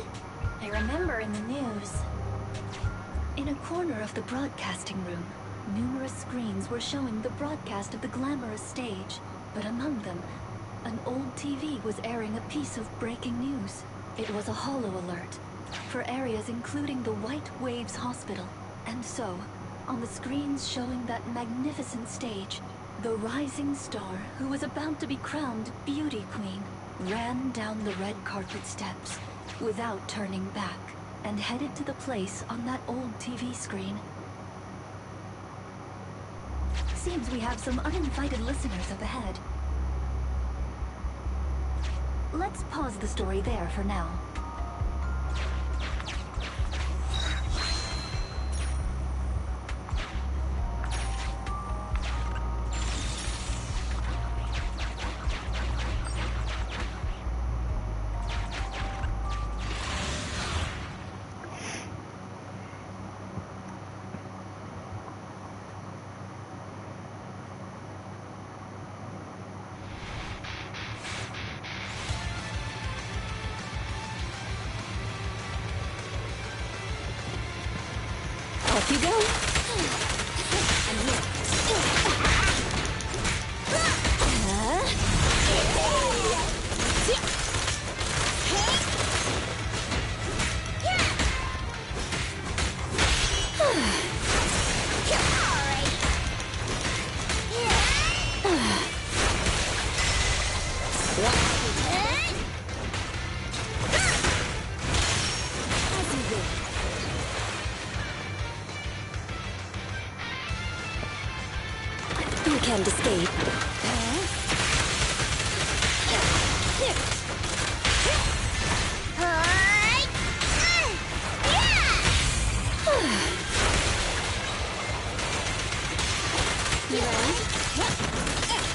I remember in the news. In a corner of the broadcasting room, numerous screens were showing the broadcast of the glamorous stage, but among them, an old TV was airing a piece of breaking news. It was a holo alert for areas including the White Waves Hospital. And so, on the screens showing that magnificent stage, the rising star who was about to be crowned Beauty Queen ran down the red carpet steps without turning back and headed to the place on that old TV screen. seems we have some uninvited listeners up ahead. Let's pause the story there for now. Off you go. I'm here. You can't escape.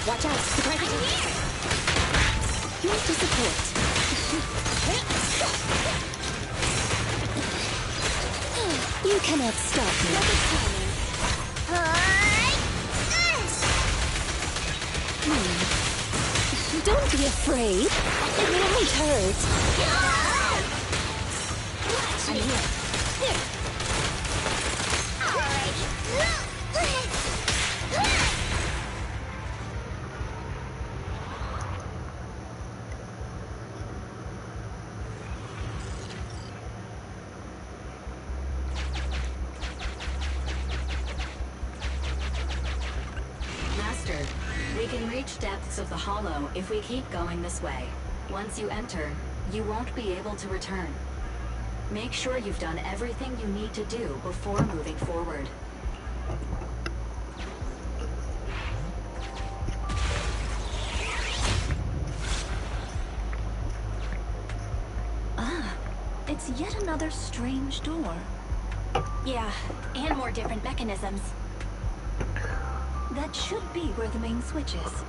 Watch out, surprise attack. Yours to support. You cannot stop me. Don't be afraid. It won't hurt. I'm here. Master, we can reach depths of the hollow if we keep going this way. Once you enter, you won't be able to return. Make sure you've done everything you need to do before moving forward. It's yet another strange door. Yeah, and more different mechanisms. That should be where the main switch is.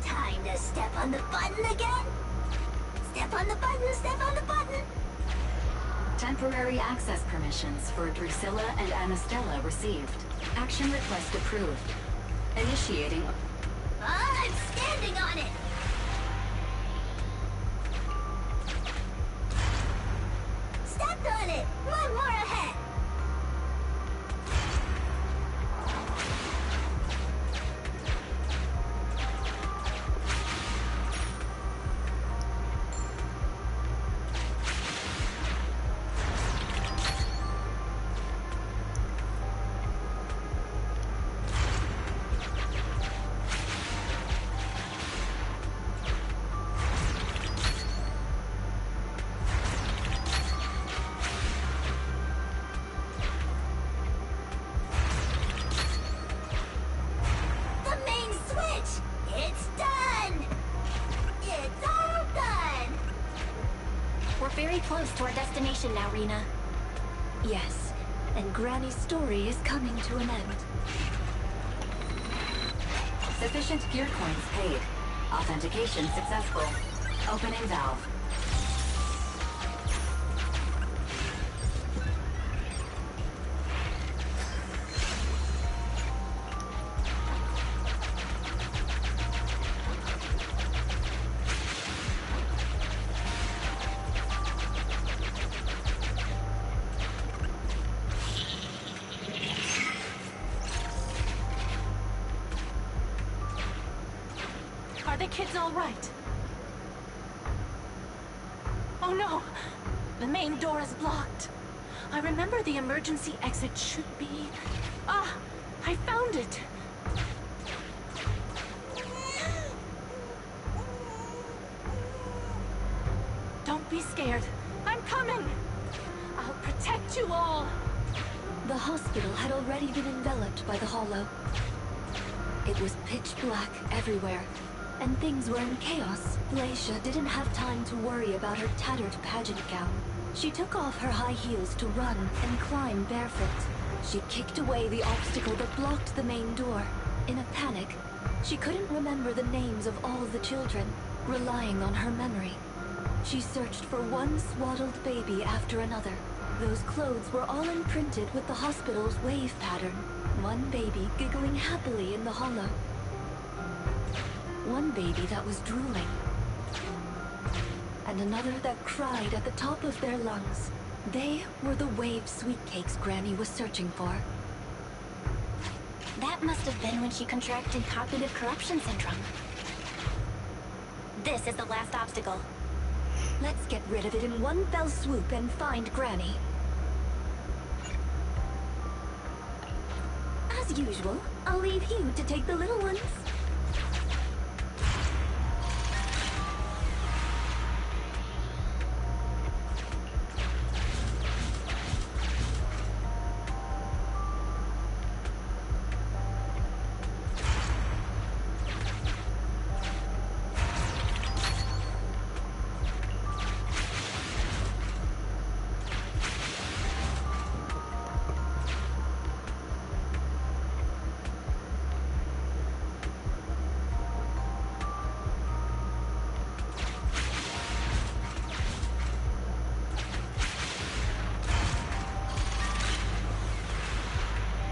Time to step on the button again? Step on the button, step on the button! Temporary access permissions for Drusilla and Anastella received. Action request approved. Initiating. I'm standing on it! Stepped on it! One more ahead! Very close to our destination now, Rina. Yes, and Granny's story is coming to an end. Sufficient gear coins paid. Authentication successful. Opening valve. Are the kids all right? Oh no! The main door is blocked. I remember the emergency exit should be... Ah! I found it! Don't be scared. I'm coming! I'll protect you all! The The hospital had already been enveloped by the hollow. It was pitch black everywhere, and things were in chaos. Leisha didn't have time to worry about her tattered pageant gown. She took off her high heels to run and climb barefoot. She kicked away the obstacle that blocked the main door. In a panic, she couldn't remember the names of all the children, relying on her memory. She searched for one swaddled baby after another. Those clothes were all imprinted with the hospital's wave pattern. One baby giggling happily in the hollow. One baby that was drooling. And another that cried at the top of their lungs. They were the wave sweet cakes Granny was searching for. That must have been when she contracted cognitive corruption syndrome. This is the last obstacle. Let's get rid of it in one fell swoop and find Granny. As usual, I'll leave you to take the little ones.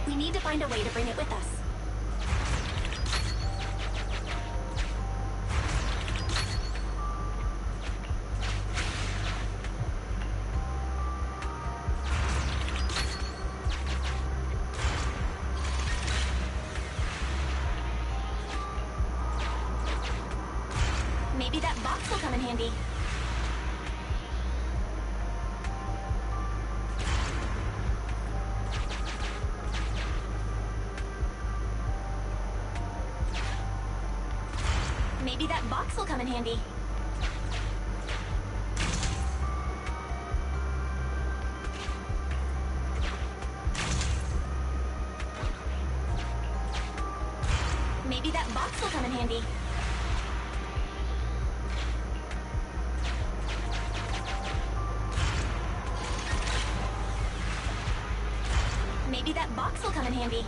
We need to find a way to bring it with us. Maybe that box will come in handy. Maybe that box will come in handy. Maybe that box will come in handy. Maybe that box will come in handy.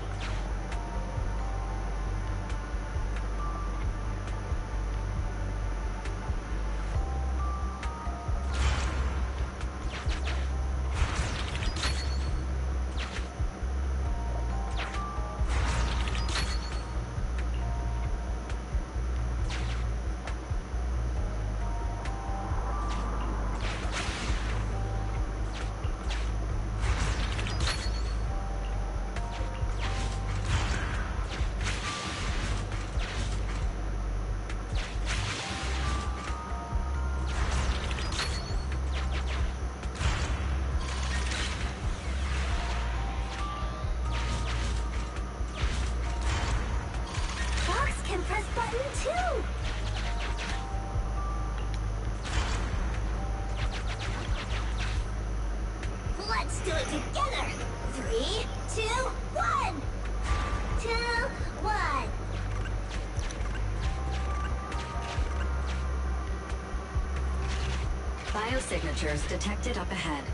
Press button 2! Let's do it together! 3, 2, 1! 2, 1! Biosignatures detected up ahead.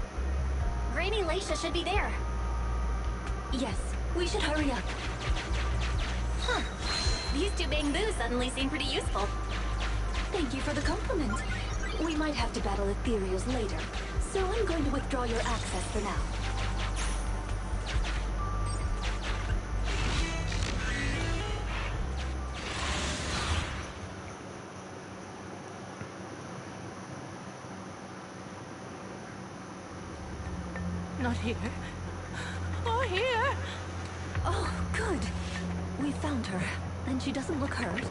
Granny Leisha should be there. Yes, we should hurry up. Huh. These two bamboos suddenly seem pretty useful. Thank you for the compliment. We might have to battle ethereals later, so I'm going to withdraw your access for now. Not here. Oh, here! Oh, good. We found her, and she doesn't look hurt.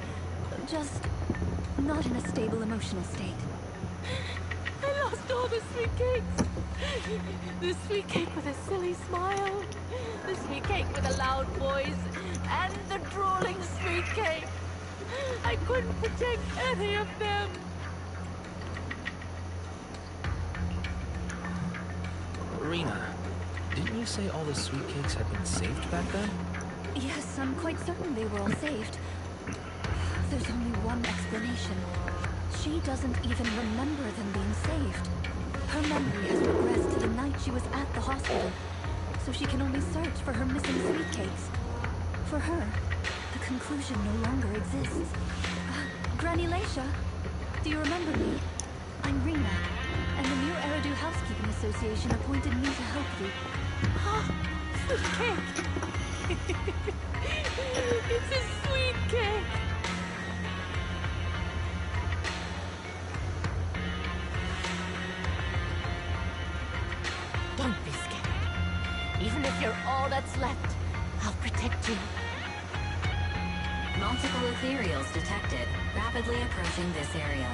Just not in a stable emotional state. I lost all the sweet cakes. The sweet cake with a silly smile. The sweet cake with a loud voice. And the drooling sweet cake. I couldn't protect any of them. Rina, didn't you say all the sweet cakes had been saved back then? Yes, I'm quite certain they were all saved. There's only one explanation. She doesn't even remember them being saved. Her memory has regressed to the night she was at the hospital, so she can only search for her missing sweet cakes. For her, the conclusion no longer exists. Granny Leisha, do you remember me? I'm Rina, and the new Eridu Housekeeping Association appointed me to help you. Sweet cake! It's a sweet cake! Don't be scared. Even if you're all that's left, I'll protect you. Multiple ethereals detected, rapidly approaching this area.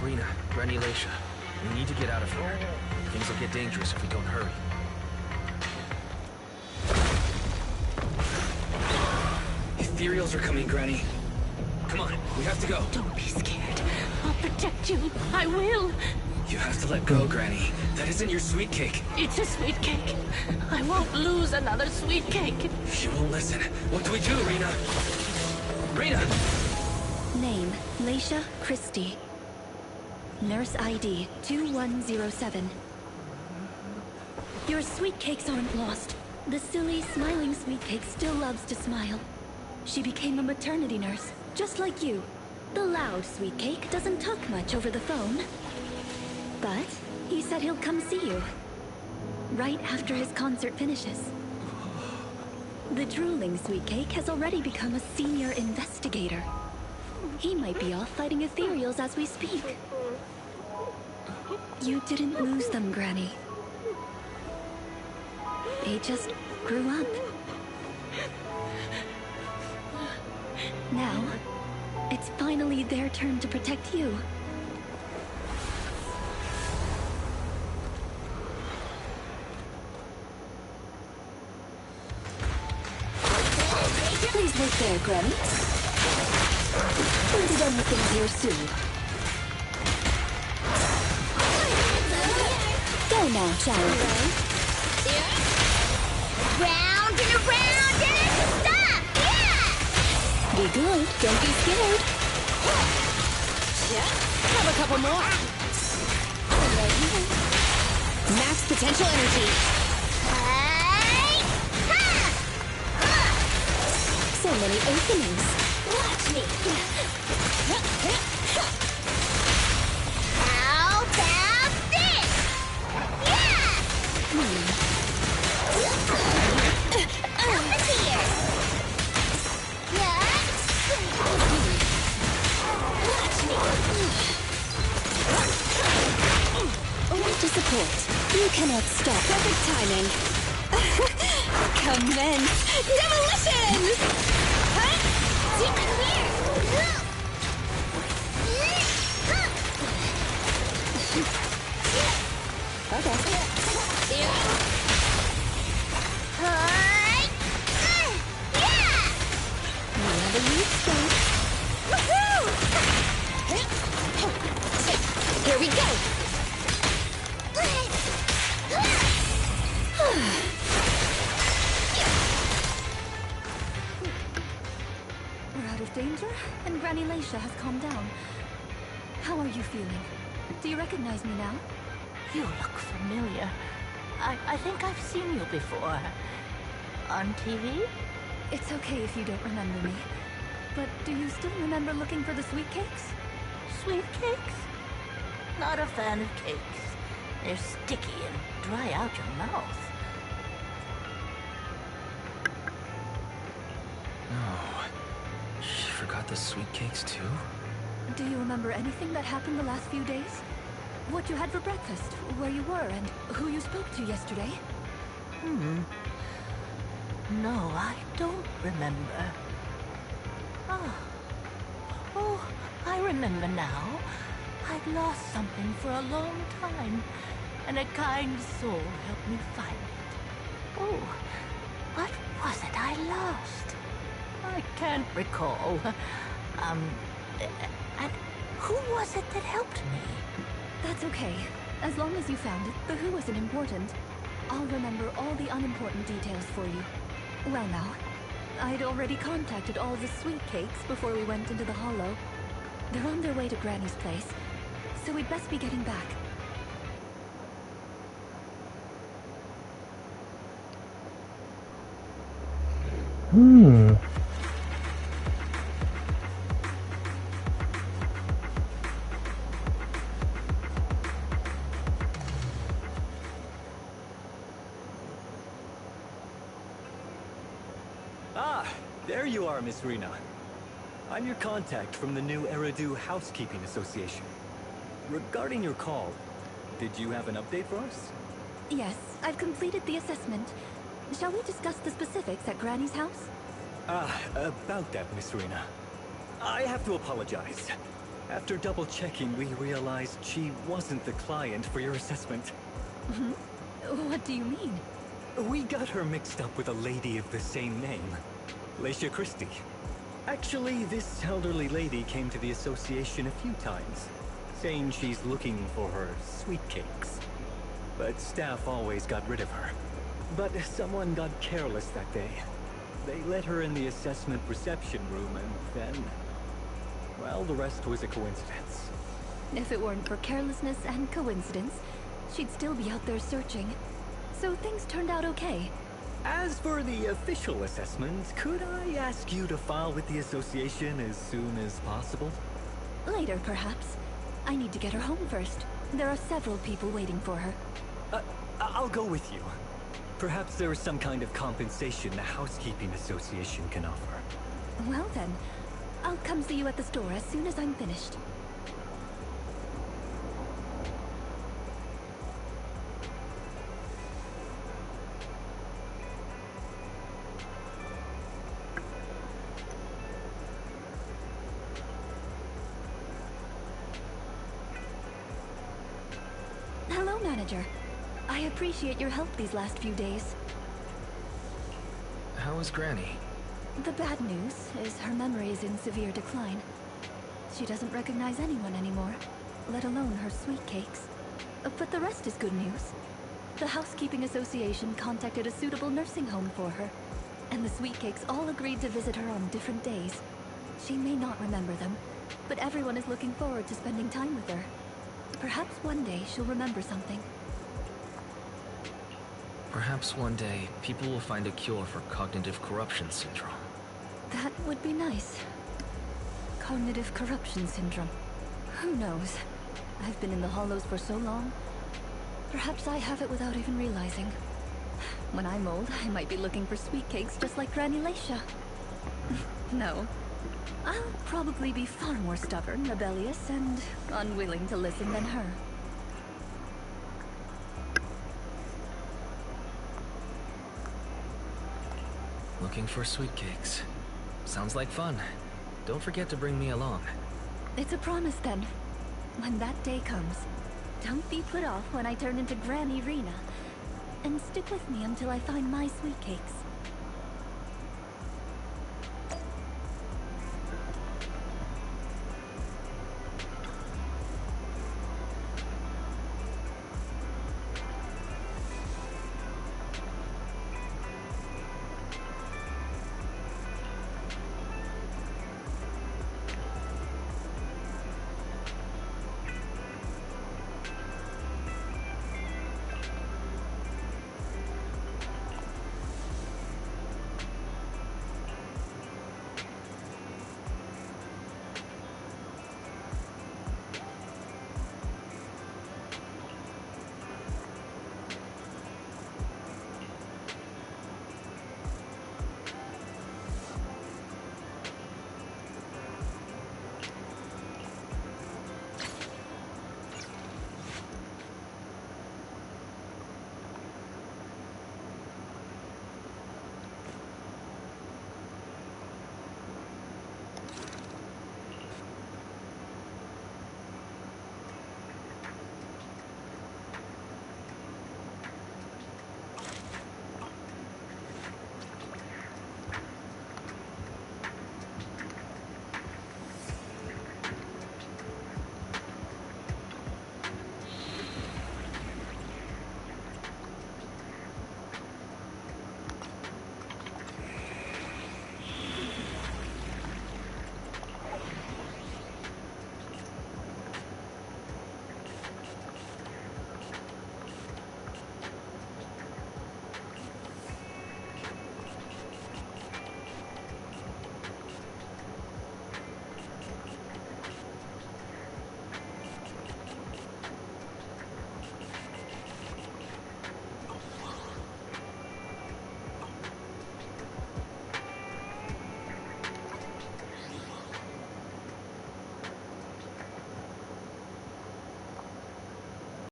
Rina, Granny Leisha, we need to get out of here. Things will get dangerous if we don't hurry. Ethereals are coming, Granny. Come on, we have to go. Don't be scared. I'll protect you. I will. You have to let go, Granny. That isn't your sweet cake. It's a sweet cake. I won't lose another sweet cake. She won't listen. What do we do, Rina? Rina! Name, Leisha Christie. Nurse ID 2107. Your sweet cakes aren't lost. The silly, smiling sweet cake still loves to smile. She became a maternity nurse, just like you. The loud sweet cake doesn't talk much over the phone. But he said he'll come see you. Right after his concert finishes. The drooling sweet cake has already become a senior investigator. He might be off fighting ethereals as we speak. You didn't lose them, Granny. They just grew up. Now, it's finally their turn to protect you. Please wait there, Granny. We'll be done with things here soon. Go now, shall we? Round and around and stop! Yeah! Be good, don't be scared. Yeah. Have a couple more. Right here. Max potential energy. Hey! Ha! So many openings. Watch me! How about this? Yeah! Over here! Yeah! Watch me! Only to support. You cannot stop. Perfect timing. Commence demolition! Huh? Come here! Okay. Hi! Yeah! Whenever you start. Woohoo! Here we go! We're out of danger, and Granny Leisha has calmed down. How are you feeling? Do you recognize me now? You look familiar. I think I've seen you before. On TV? It's okay if you don't remember me. But do you still remember looking for the sweet cakes? Sweet cakes? Not a fan of cakes. They're sticky and dry out your mouth. No. She forgot the sweet cakes too? Do you remember anything that happened the last few days? What you had for breakfast, where you were, and who you spoke to yesterday? No, I don't remember. Oh, I remember now. I'd lost something for a long time, and a kind soul helped me find it. Oh, what was it I lost? I can't recall. And who was it that helped me? That's okay. As long as you found it, the who isn't important. I'll remember all the unimportant details for you. Well now, I'd already contacted all the sweet cakes before we went into the hollow. They're on their way to Granny's place, so we'd best be getting back. Ah, there you are, Miss Rina. I'm your contact from the new Eridu Housekeeping Association. Regarding your call, did you have an update for us? Yes, I've completed the assessment. Shall we discuss the specifics at Granny's house? About that, Miss Rina. I have to apologize. After double-checking, we realized she wasn't the client for your assessment. What do you mean? We got her mixed up with a lady of the same name, Leisha Christie. Actually, this elderly lady came to the association a few times, saying she's looking for her sweet cakes. But staff always got rid of her. But someone got careless that day. They let her in the assessment reception room and then... well, the rest was a coincidence. If it weren't for carelessness and coincidence, she'd still be out there searching. So things turned out okay. As for the official assessment, could I ask you to file with the association as soon as possible? Later, perhaps. I need to get her home first. There are several people waiting for her. I'll go with you. Perhaps there is some kind of compensation the Housekeeping Association can offer. Well then, I'll come see you at the store as soon as I'm finished. Hello, Manager. I appreciate your help these last few days. How is Granny? The bad news is her memory is in severe decline. She doesn't recognize anyone anymore, let alone her sweet cakes. But the rest is good news. The Housekeeping Association contacted a suitable nursing home for her, and the sweet cakes all agreed to visit her on different days. She may not remember them, but everyone is looking forward to spending time with her. Perhaps one day she'll remember something. Perhaps one day, people will find a cure for cognitive corruption syndrome. That would be nice. Cognitive corruption syndrome. Who knows? I've been in the hollows for so long. Perhaps I have it without even realizing. When I'm old, I might be looking for sweet cakes just like Granny Leisha. No. I'll probably be far more stubborn, rebellious, and unwilling to listen than her. Looking for sweet cakes. Sounds like fun. Don't forget to bring me along. It's a promise then. When that day comes, don't be put off when I turn into Granny Rina. And stick with me until I find my sweet cakes.